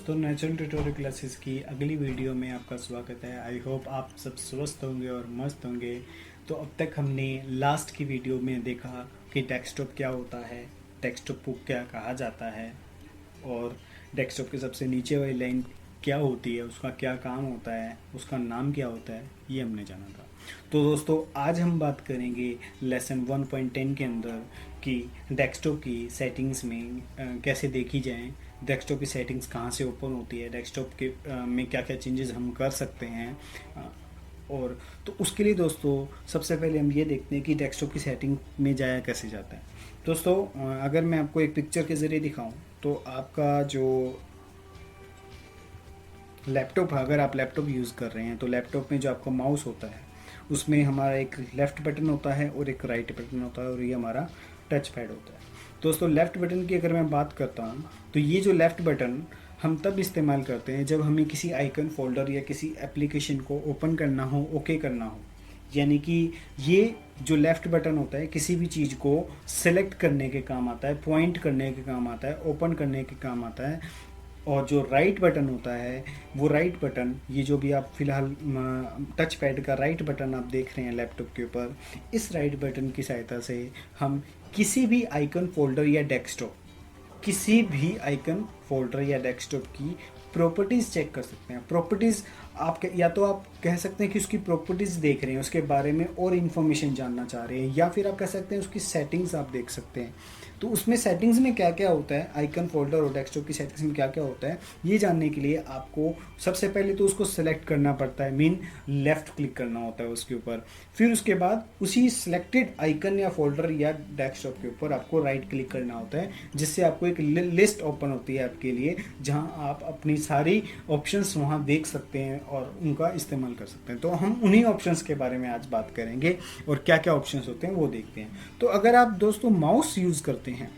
दोस्तों, natural tutorial classes की अगली वीडियो में आपका स्वागत है। आई होप आप सब स्वस्थ होंगे और मस्त होंगे। तो अब तक हमने लास्ट की वीडियो में देखा कि डेस्कटॉप क्या होता है, डेस्कटॉप को क्या कहा जाता है और डेस्कटॉप के सबसे नीचे वाली लाइन क्या होती है, उसका क्या काम होता है, उसका नाम क्या होता है, ये हमने जाना था। तो दोस्तों, आज हम बात करेंगे लेसन 1.10 के अंदर कि डेस्कटॉप की सेटिंग्स में कैसे देखी जाएं, डेस्कटॉप की सेटिंग्स कहाँ से ओपन होती है, डेस्कटॉप के में क्या क्या चेंजेस हम कर सकते हैं। और तो उसके लिए दोस्तों सबसे पहले हम ये देखते हैं कि डेस्कटॉप की सेटिंग में जाया कैसे जाता है। दोस्तों, अगर मैं आपको एक पिक्चर के ज़रिए दिखाऊं तो आपका जो लैपटॉप है, अगर आप लैपटॉप यूज़ कर रहे हैं तो लैपटॉप में जो आपका माउस होता है उसमें हमारा एक लेफ़्ट बटन होता है और एक राइट बटन होता है और ये हमारा टच पैड होता है। दोस्तों, लेफ़्ट बटन की अगर मैं बात करता हूँ तो ये जो लेफ़्ट बटन हम तब इस्तेमाल करते हैं जब हमें किसी आइकन फोल्डर या किसी एप्लीकेशन को ओपन करना हो, ओके करना हो। यानी कि ये जो लेफ़्ट बटन होता है किसी भी चीज़ को सेलेक्ट करने के काम आता है, पॉइंट करने के काम आता है, ओपन करने के काम आता है। और जो राइट बटन होता है वो राइट बटन, ये जो भी आप फिलहाल टच पैड का राइट बटन आप देख रहे हैं लैपटॉप के ऊपर, इस राइट बटन की सहायता से हम किसी भी आइकन फोल्डर या डेस्कटॉप, किसी भी आइकन फोल्डर या डेस्कटॉप की प्रॉपर्टीज़ चेक कर सकते हैं। प्रॉपर्टीज़ आप या तो आप कह सकते हैं कि उसकी प्रॉपर्टीज़ देख रहे हैं, उसके बारे में और इन्फॉर्मेशन जानना चाह रहे हैं, या फिर आप कह सकते हैं उसकी सेटिंग्स आप देख सकते हैं। तो उसमें सेटिंग्स में क्या क्या होता है, आइकन फोल्डर और डेस्कटॉप की सेटिंग्स में क्या क्या होता है, ये जानने के लिए आपको सबसे पहले तो उसको सेलेक्ट करना पड़ता है, मीन लेफ़्ट क्लिक करना होता है उसके ऊपर। फिर उसके बाद उसी सिलेक्टेड आइकन या फोल्डर या डेस्कटॉप के ऊपर आपको राइट क्लिक करना होता है, जिससे आपको एक लिस्ट ओपन होती है आपके लिए, जहाँ आप अपनी सारी ऑप्शंस वहाँ देख सकते हैं और उनका इस्तेमाल कर सकते हैं। तो हम उन्हीं ऑप्शंस के बारे में आज बात करेंगे और क्या क्या ऑप्शंस होते हैं वो देखते हैं। तो अगर आप दोस्तों माउस यूज़ करते हैं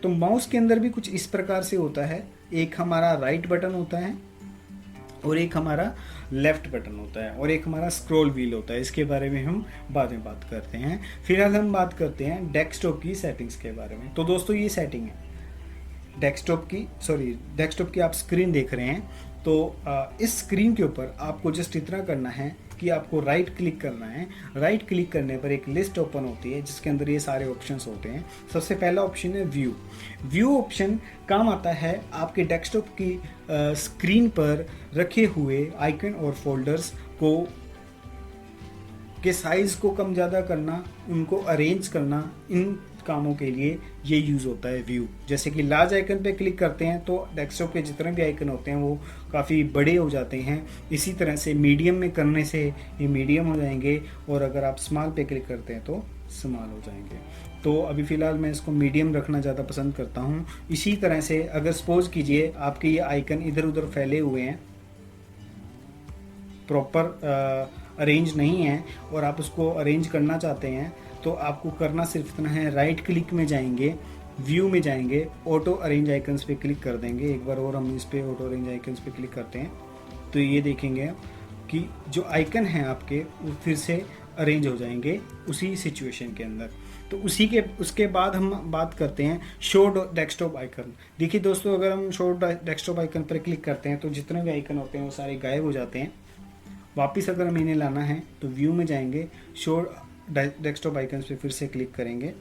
तो माउस के अंदर भी कुछ इस प्रकार से होता है। एक हमारा राइट बटन होता है और एक हमारा लेफ्ट बटन होता है और एक हमारा स्क्रॉल व्हील होता है। इसके बारे में हम बाद में बात करते हैं। फिलहाल हम बात करते हैं डेस्कटॉप की सेटिंग्स के बारे में। तो दोस्तों, ये सेटिंग है डेस्कटॉप की आप स्क्रीन देख रहे हैं। तो इस स्क्रीन के ऊपर आपको जस्ट इतना करना है कि आपको राइट क्लिक करना है। राइट क्लिक करने पर एक लिस्ट ओपन होती है जिसके अंदर ये सारे ऑप्शंस होते हैं। सबसे पहला ऑप्शन है व्यू। व्यू ऑप्शन काम आता है आपके डेस्कटॉप की स्क्रीन पर रखे हुए आइकन और फोल्डर्स को के साइज़ को कम ज़्यादा करना, उनको अरेंज करना, इन कामों के लिए ये यूज़ होता है व्यू। जैसे कि लार्ज आइकन पे क्लिक करते हैं तो डेस्कटॉप के जितने भी आइकन होते हैं वो काफ़ी बड़े हो जाते हैं। इसी तरह से मीडियम में करने से ये मीडियम हो जाएंगे और अगर आप स्मॉल पे क्लिक करते हैं तो स्मॉल हो जाएंगे। तो अभी फ़िलहाल मैं इसको मीडियम रखना ज़्यादा पसंद करता हूँ। इसी तरह से अगर सपोज कीजिए आपके ये आइकन इधर उधर फैले हुए हैं, प्रॉपर अरेंज नहीं है और आप उसको अरेंज करना चाहते हैं, तो आपको करना सिर्फ इतना है, राइट क्लिक में जाएंगे, व्यू में जाएंगे, ऑटो अरेंज आइकन्स पे क्लिक कर देंगे। एक बार और हम इस पे ऑटो अरेंज आइकन्स पे क्लिक करते हैं तो ये देखेंगे कि जो आइकन हैं आपके वो फिर से अरेंज हो जाएंगे उसी सिचुएशन के अंदर। तो उसके बाद हम बात करते हैं शो डेस्कटॉप आइकन। देखिए दोस्तों, अगर हम शो डेस्कटॉप आइकन पर क्लिक करते हैं तो जितने भी आइकन होते हैं वो सारे गायब हो जाते हैं। वापस अगर हम इन्हें लाना है तो व्यू में जाएंगे, शो डेस्कटॉप आइकन्स पे फिर से क्लिक करेंगे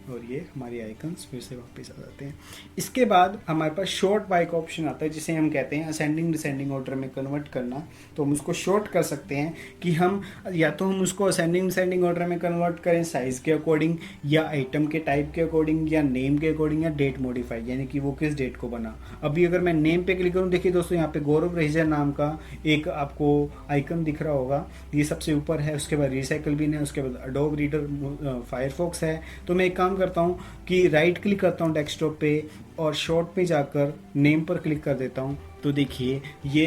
और ये हमारी आइकन्स फिर से वापस आ जाते हैं। इसके बाद हमारे पास शॉर्ट बाय का ऑप्शन आता है, जिसे हम कहते हैं असेंडिंग डिसेंडिंग ऑर्डर में कन्वर्ट करना। तो हम उसको शॉर्ट कर सकते हैं कि हम या तो हम उसको असेंडिंग डिसेंडिंग ऑर्डर में कन्वर्ट करें साइज़ के अकॉर्डिंग, या आइटम के टाइप के अकॉर्डिंग, या नेम के अकॉर्डिंग, या डेट मॉडिफाई, यानी कि वो किस डेट को बना। अभी अगर मैं नेम पे क्लिक करूँ, देखिए दोस्तों यहाँ पे गौरव रहीजा नाम का एक आपको आइकन दिख रहा होगा, ये सबसे ऊपर है। उसके बाद रिसाइकल बिन है, उसके बाद अडोब रीडर फायरफॉक्स है। तो मैं एक काम करता हूँ कि राइट क्लिक करता हूँ डेस्कटॉप पे और शॉर्ट पे जाकर नेम पर क्लिक कर देता हूँ। तो देखिए ये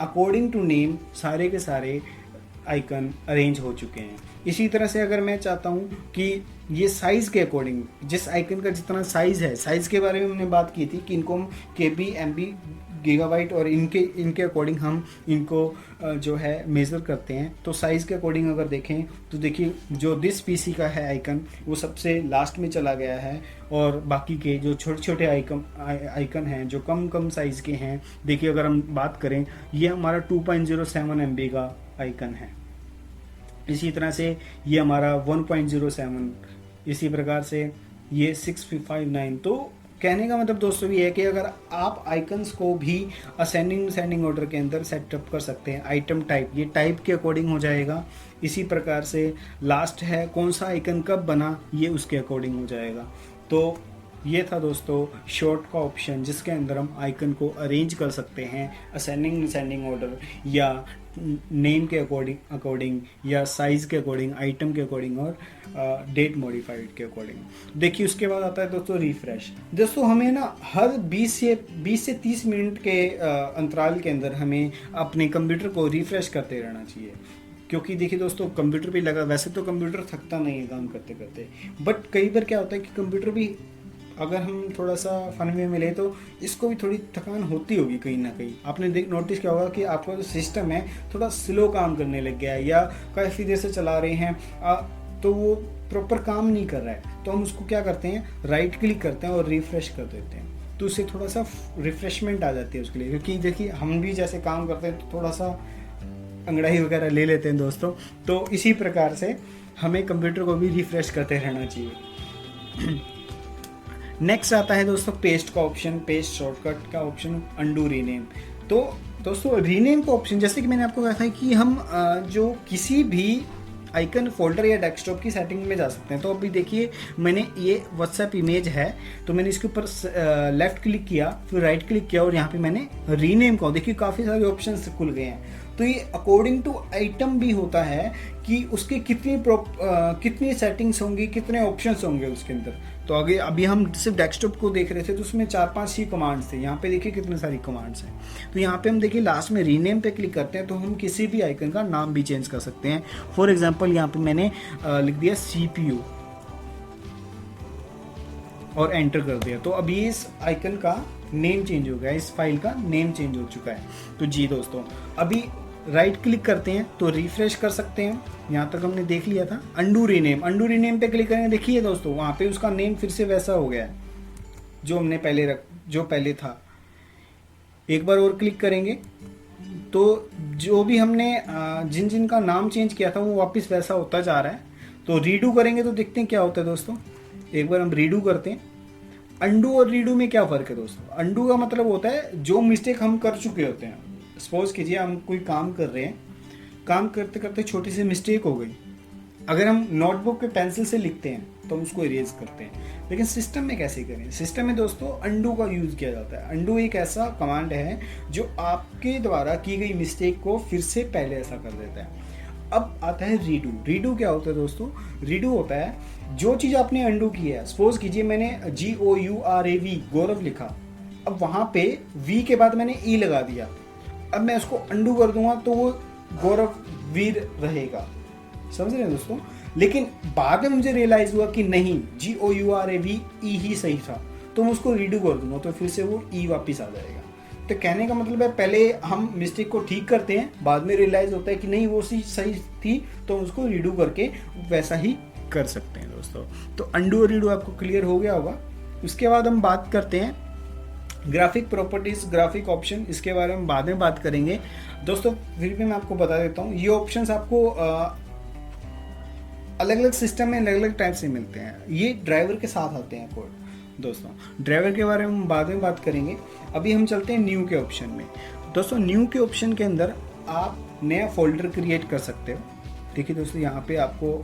अकॉर्डिंग टू नेम सारे के सारे आइकन अरेंज हो चुके हैं। इसी तरह से अगर मैं चाहता हूँ कि ये साइज़ के अकॉर्डिंग, जिस आइकन का जितना साइज़ है, साइज़ के बारे में हमने बात की थी कि इनको हम KB MB गीगाबाइट और इनके अकॉर्डिंग हम इनको जो है मेज़र करते हैं। तो साइज़ के अकॉर्डिंग अगर देखें तो देखिए जो दिस पीसी का है आइकन वो सबसे लास्ट में चला गया है, और बाकी के जो छोटे छोटे आइकन हैं जो कम कम साइज़ के हैं, देखिए अगर हम बात करें ये हमारा 2.07 MB का आइकन है, इसी तरह से ये हमारा 1.07, इसी प्रकार से ये 659। तो कहने का मतलब दोस्तों ये है कि अगर आप आइकन्स को भी असेंडिंग ऑर्डर के अंदर सेटअप कर सकते हैं। आइटम टाइप, ये टाइप के अकॉर्डिंग हो जाएगा। इसी प्रकार से लास्ट है कौन सा आइकन कब बना, ये उसके अकॉर्डिंग हो जाएगा। तो ये था दोस्तों शॉर्ट का ऑप्शन जिसके अंदर हम आइकन को अरेंज कर सकते हैं असेंडिंग ऑर्डर या नेम के अकॉर्डिंग या साइज़ के अकॉर्डिंग, आइटम के अकॉर्डिंग और डेट मॉडिफाइड के अकॉर्डिंग। देखिए उसके बाद आता है दोस्तों रिफ्रेश। दोस्तों हमें ना हर 20 से 30 मिनट के अंतराल के अंदर हमें अपने कंप्यूटर को रिफ्रेश करते रहना चाहिए, क्योंकि देखिए दोस्तों कंप्यूटर भी लगा, वैसे तो कंप्यूटर थकता नहीं है काम करते करते, बट कई बार क्या होता है कि कंप्यूटर भी अगर हम थोड़ा सा फन वे में ले तो इसको भी थोड़ी थकान होती होगी कहीं ना कहीं। आपने नोटिस किया होगा कि आपका जो सिस्टम है थोड़ा स्लो काम करने लग गया है, या काफ़ी देर से चला रहे हैं तो वो प्रॉपर काम नहीं कर रहा है, तो हम उसको क्या करते हैं, राइट क्लिक करते हैं और रिफ्रेश कर देते हैं, तो उससे थोड़ा सा रिफ्रेशमेंट आ जाती है उसके लिए। क्योंकि देखिए हम भी जैसे काम करते हैं तो थोड़ा सा अंगड़ाई वगैरह ले लेते हैं दोस्तों, तो इसी प्रकार से हमें कंप्यूटर को भी रिफ्रेश करते रहना चाहिए। नेक्स्ट आता है दोस्तों पेस्ट का ऑप्शन, पेस्ट शॉर्टकट का ऑप्शन, अंडू रीनेम। तो दोस्तों रीनेम का ऑप्शन, जैसे कि मैंने आपको कहा था कि हम जो किसी भी आइकन फोल्डर या डेस्कटॉप की सेटिंग में जा सकते हैं। तो अभी देखिए मैंने ये व्हाट्सएप इमेज है, तो मैंने इसके ऊपर लेफ्ट क्लिक किया, फिर राइट क्लिक किया और यहाँ पे मैंने रीनेम का, देखिए काफ़ी सारे ऑप्शन खुल गए हैं। तो ये अकॉर्डिंग टू आइटम भी होता है कि उसके कितनी सेटिंग्स होंगी, कितने ऑप्शंस होंगे उसके अंदर। तो आगे अभी हम सिर्फ डेस्कटॉप को देख रहे थे तो उसमें 4-5 ही कमांड्स थे, यहाँ पे देखिए कितने सारी कमांड्स हैं। तो यहाँ पे हम देखिए लास्ट में रीनेम पे क्लिक करते हैं तो हम किसी भी आइकन का नाम भी चेंज कर सकते हैं। फॉर एग्जांपल यहाँ पे मैंने लिख दिया CPU और एंटर कर दिया, तो अभी इस आइकन का नेम चेंज हो गया, इस फाइल का नेम चेंज हो चुका है। तो जी दोस्तों अभी राइट क्लिक करते हैं तो रिफ्रेश कर सकते हैं, यहाँ तक हमने देख लिया था। अंडू रीनेम पे क्लिक करेंगे, देखिए दोस्तों वहाँ पे उसका नेम फिर से वैसा हो गया है जो हमने पहले था। एक बार और क्लिक करेंगे तो जो भी हमने जिन का नाम चेंज किया था वो वापस वैसा होता जा रहा है। तो रीडू करेंगे तो देखते हैं क्या होता है दोस्तों। एक बार हम रीडू करते हैं। अंडू और रीडू में क्या फ़र्क है दोस्तों? अंडू का मतलब होता है जो मिस्टेक हम कर चुके होते हैं। सपोज कीजिए हम कोई काम कर रहे हैं, काम करते करते छोटी सी मिस्टेक हो गई, अगर हम नोटबुक पे पेंसिल से लिखते हैं तो हम उसको इरेज करते हैं, लेकिन सिस्टम में कैसे करें? सिस्टम में दोस्तों अंडू का यूज़ किया जाता है। अंडू एक ऐसा कमांड है जो आपके द्वारा की गई मिस्टेक को फिर से पहले ऐसा कर देता है। अब आता है रीडू। रीडू क्या होता है दोस्तों? रीडू होता है जो चीज़ आपने अंडू की है, सपोज कीजिए मैंने GOURAV गौरव लिखा, अब वहाँ पे V के बाद मैंने E लगा दिया, अब मैं उसको अंडू कर दूंगा तो वो गौरव वीर रहेगा, समझ रहे हैं दोस्तों। लेकिन बाद में मुझे रियलाइज हुआ कि नहीं, GOURAV E ही सही था, तो मैं उसको रीडू कर दूंगा तो फिर से वो E वापस आ जाएगा। तो कहने का मतलब है पहले हम मिस्टेक को ठीक करते हैं, बाद में रियलाइज होता है कि नहीं वो सही थी, तो उसको रीडू करके वैसा ही कर सकते हैं दोस्तों। तो अंडू और रीडू आपको क्लियर हो गया होगा। उसके बाद हम बात करते हैं ग्राफिक प्रॉपर्टीज, ग्राफिक ऑप्शन, इसके बारे में बाद में बात करेंगे दोस्तों। फिर भी मैं आपको बता देता हूँ ये ऑप्शंस आपको अलग अलग सिस्टम में अलग अलग टाइप से मिलते हैं। ये ड्राइवर के साथ आते हैं कोड दोस्तों। ड्राइवर के बारे में हम बाद में बात करेंगे। अभी हम चलते हैं न्यू के ऑप्शन में। दोस्तों न्यू के ऑप्शन के अंदर आप नया फोल्डर क्रिएट कर सकते हो। देखिए दोस्तों यहाँ पे आपको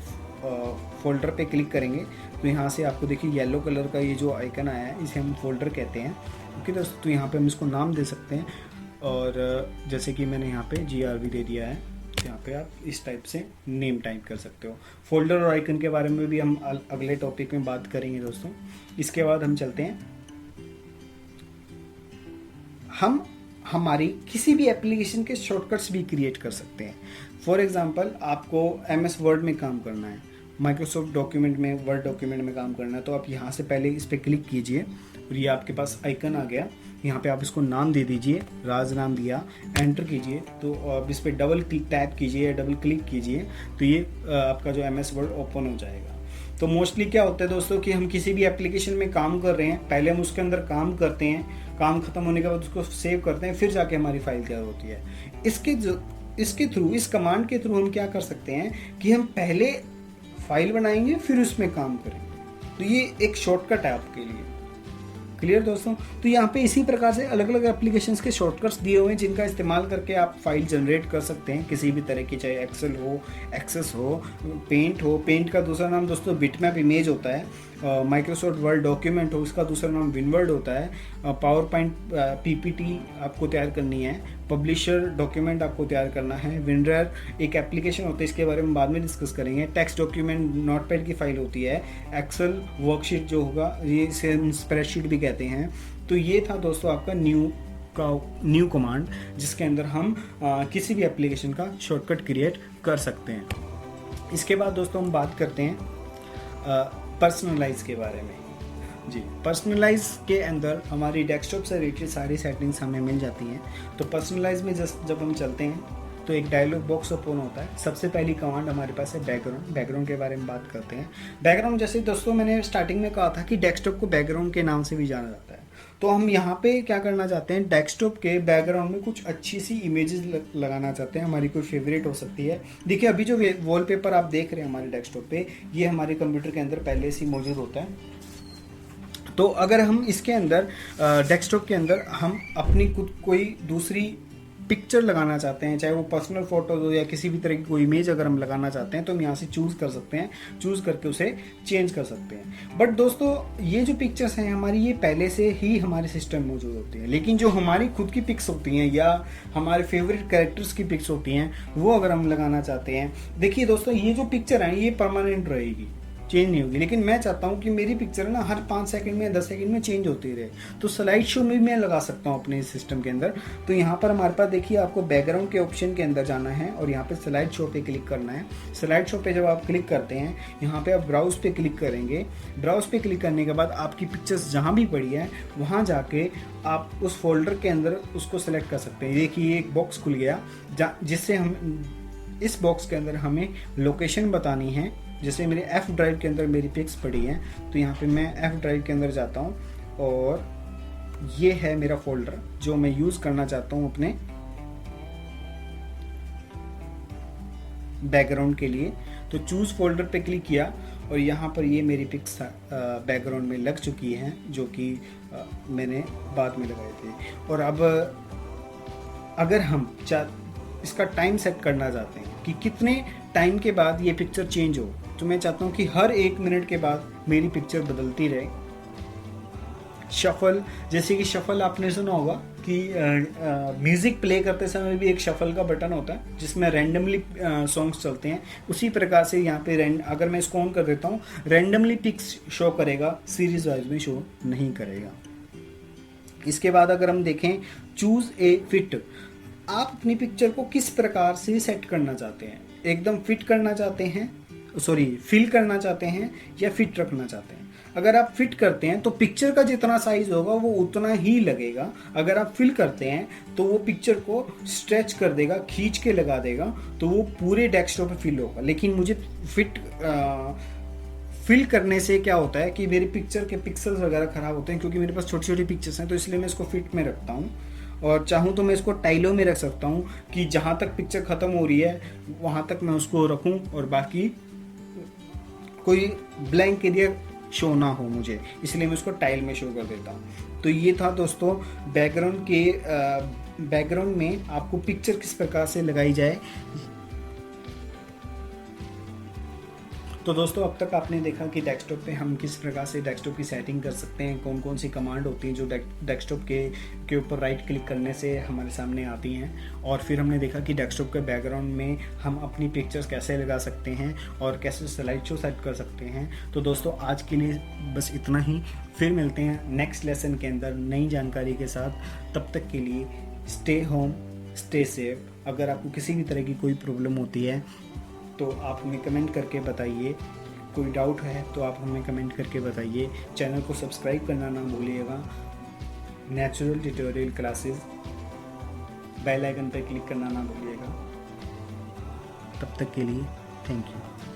फोल्डर पे क्लिक करेंगे तो यहाँ से आपको देखिए येलो कलर का ये जो आइकन आया है इसे हम फोल्डर कहते हैं। ओके दोस्तों, तो यहाँ पे हम इसको नाम दे सकते हैं, और जैसे कि मैंने यहाँ पे GRV दे दिया है, यहाँ पे आप इस टाइप से नेम टाइप कर सकते हो। फोल्डर और आइकन के बारे में भी हम अगले टॉपिक में बात करेंगे दोस्तों। इसके बाद हम चलते हैं, हम हमारी किसी भी एप्लीकेशन के शॉर्टकट्स भी क्रिएट कर सकते हैं। फॉर एग्जांपल आपको MS वर्ड में काम करना है, माइक्रोसॉफ्ट डॉक्यूमेंट में, वर्ड डॉक्यूमेंट में काम करना है, तो आप यहाँ से पहले इस पर क्लिक कीजिए, और ये आपके पास आइकन आ गया। यहाँ पे आप इसको नाम दे दीजिए, राज नाम दिया, एंटर कीजिए। तो अब इस पर डबल टैप कीजिए या डबल क्लिक कीजिए तो ये आपका जो MS वर्ड ओपन हो जाएगा। तो मोस्टली क्या होता है दोस्तों कि हम किसी भी एप्लीकेशन में काम कर रहे हैं, पहले हम उसके अंदर काम करते हैं, काम खत्म होने के बाद उसको सेव करते हैं, फिर जाके हमारी फाइल तैयार होती है। इसके थ्रू, इस कमांड के थ्रू हम क्या कर सकते हैं कि हम पहले फाइल बनाएंगे फिर उसमें काम करेंगे। तो ये एक शॉर्टकट है आपके लिए। क्लियर दोस्तों? तो यहाँ पे इसी प्रकार से अलग अलग एप्लीकेशंस के शॉर्टकट्स दिए हुए हैं जिनका इस्तेमाल करके आप फाइल जनरेट कर सकते हैं किसी भी तरह की, चाहे एक्सेल हो, एक्सेस हो, पेंट हो। पेंट का दूसरा नाम दोस्तों बिटमैप इमेज होता है। माइक्रोसॉफ्ट वर्ड डॉक्यूमेंट हो, उसका दूसरा नाम विनवर्ड होता है। पावर पॉइंट PPT आपको तैयार करनी है। पब्लिशर डॉक्यूमेंट आपको तैयार करना है। विनरर एक एप्लीकेशन होता है, इसके बारे में बाद में डिस्कस करेंगे। टेक्स्ट डॉक्यूमेंट नोटपैड की फाइल होती है। एक्सेल वर्कशीट जो होगा, ये सेम स्प्रेडशीट भी कहते हैं। तो ये था दोस्तों आपका न्यू कमांड, जिसके अंदर हम किसी भी एप्लीकेशन का शॉर्टकट क्रिएट कर सकते हैं। इसके बाद दोस्तों हम बात करते हैं पर्सनलाइज के बारे में। जी, पर्सनलाइज के अंदर हमारी डेस्कटॉप से रिलेटेड सारी सेटिंग्स हमें मिल जाती हैं। तो पर्सनलाइज में जब हम चलते हैं तो एक डायलॉग बॉक्स ओपन होता है। सबसे पहली कमांड हमारे पास है बैकग्राउंड। बैकग्राउंड के बारे में बात करते हैं। बैकग्राउंड जैसे दोस्तों मैंने स्टार्टिंग में कहा था कि डेस्कटॉप को बैकग्राउंड के नाम से भी जाना जाता है। तो हम यहाँ पे क्या करना चाहते हैं, डेस्कटॉप के बैकग्राउंड में कुछ अच्छी सी इमेजेस लगाना चाहते हैं। हमारी कोई फेवरेट हो सकती है। देखिए अभी जो वॉलपेपर आप देख रहे हैं हमारे डेस्कटॉप पे, ये हमारे कंप्यूटर के अंदर पहले से मौजूद होता है। तो अगर हम इसके अंदर डेस्कटॉप के अंदर हम अपनी कोई दूसरी पिक्चर लगाना चाहते हैं, चाहे वो पर्सनल फोटोज हो या किसी भी तरह की कोई इमेज अगर हम लगाना चाहते हैं, तो हम यहाँ से चूज़ कर सकते हैं। चूज़ करके उसे चेंज कर सकते हैं। बट दोस्तों ये जो पिक्चर्स हैं हमारी, ये पहले से ही हमारे सिस्टम में मौजूद होती हैं। लेकिन जो हमारी खुद की पिक्स होती हैं या हमारे फेवरेट कैरेक्टर्स की पिक्स होती हैं, वो अगर हम लगाना चाहते हैं, देखिए दोस्तों ये जो पिक्चर है ये परमानेंट रहेगी, चेंज नहीं होगी। लेकिन मैं चाहता हूँ कि मेरी पिक्चर ना हर 5 सेकंड में 10 सेकंड में चेंज होती रहे। तो स्लाइड शो में भी मैं लगा सकता हूँ अपने सिस्टम के अंदर। तो यहाँ पर हमारे पास देखिए आपको बैकग्राउंड के ऑप्शन के अंदर जाना है और यहाँ पे स्लाइड शो पे क्लिक करना है। स्लाइड शो पे जब आप क्लिक करते हैं, यहाँ पे आप ब्राउज पे क्लिक करेंगे। ब्राउज पे क्लिक करने के बाद आपकी पिक्चर्स जहाँ भी पड़ी है वहाँ जाके आप उस फोल्डर के अंदर उसको सेलेक्ट कर सकते हैं। देखिए एक बॉक्स खुल गया जिससे हम इस बॉक्स के अंदर हमें लोकेशन बतानी है। जैसे मेरे F ड्राइव के अंदर मेरी पिक्स पड़ी हैं, तो यहाँ पे मैं F ड्राइव के अंदर जाता हूँ और ये है मेरा फोल्डर जो मैं यूज़ करना चाहता हूँ अपने बैकग्राउंड के लिए। तो चूज़ फोल्डर पे क्लिक किया और यहाँ पर ये मेरी पिक्स बैकग्राउंड में लग चुकी हैं, जो कि मैंने बाद में लगाए थे। और अब अगर हम इसका टाइम सेट करना चाहते हैं कि कितने टाइम के बाद ये पिक्चर चेंज हो, तो मैं चाहता हूँ कि हर 1 मिनट के बाद मेरी पिक्चर बदलती रहे। शफल, जैसे कि शफल आपने सुना होगा कि म्यूज़िक प्ले करते समय भी एक शफल का बटन होता है जिसमें रैंडमली सॉन्ग्स चलते हैं। उसी प्रकार से यहाँ पे अगर मैं इसको ऑन कर देता हूँ, रैंडमली पिक्स शो करेगा, सीरीज वाइज में शो नहीं करेगा। इसके बाद अगर हम देखें चूज़ ए फिट, आप अपनी पिक्चर को किस प्रकार से सेट करना चाहते हैं, एकदम फिट करना चाहते हैं, फिल करना चाहते हैं या फिट रखना चाहते हैं। अगर आप फिट करते हैं तो पिक्चर का जितना साइज होगा वो उतना ही लगेगा। अगर आप फिल करते हैं तो वो पिक्चर को स्ट्रेच कर देगा, खींच के लगा देगा, तो वो पूरे डेस्कटॉप पे फिल होगा। लेकिन मुझे फिल करने से क्या होता है कि मेरी पिक्चर के पिक्सल्स वगैरह ख़राब होते हैं, क्योंकि मेरे पास छोटी छोटी पिक्चर्स हैं, तो इसलिए मैं इसको फिट में रखता हूँ। और चाहूँ तो मैं इसको टाइलों में रख सकता हूँ कि जहाँ तक पिक्चर ख़त्म हो रही है वहाँ तक मैं उसको रखूँ और बाकी कोई ब्लैंक एरिया शो ना हो मुझे, इसलिए मैं उसको टाइल में शो कर देता हूँ। तो ये था दोस्तों बैकग्राउंड में आपको पिक्चर किस प्रकार से लगाई जाए। तो दोस्तों अब तक आपने देखा कि डेस्कटॉप पे हम किस प्रकार से डेस्कटॉप की सेटिंग कर सकते हैं, कौन कौन सी कमांड होती हैं जो डेस्कटॉप के ऊपर राइट क्लिक करने से हमारे सामने आती हैं। और फिर हमने देखा कि डेस्कटॉप के बैकग्राउंड में हम अपनी पिक्चर्स कैसे लगा सकते हैं और कैसे स्लाइड शो सेट कर सकते हैं। तो दोस्तों आज के लिए बस इतना ही, फिर मिलते हैं नेक्स्ट लेसन के अंदर नई जानकारी के साथ। तब तक के लिए स्टे होम, स्टे सेफ। अगर आपको किसी भी तरह की कोई प्रॉब्लम होती है तो आप हमें कमेंट करके बताइए कोई डाउट है तो आप हमें कमेंट करके बताइए। चैनल को सब्सक्राइब करना ना भूलिएगा। Natural tutorial classes bell icon पर क्लिक करना ना भूलिएगा। तब तक के लिए थैंक यू।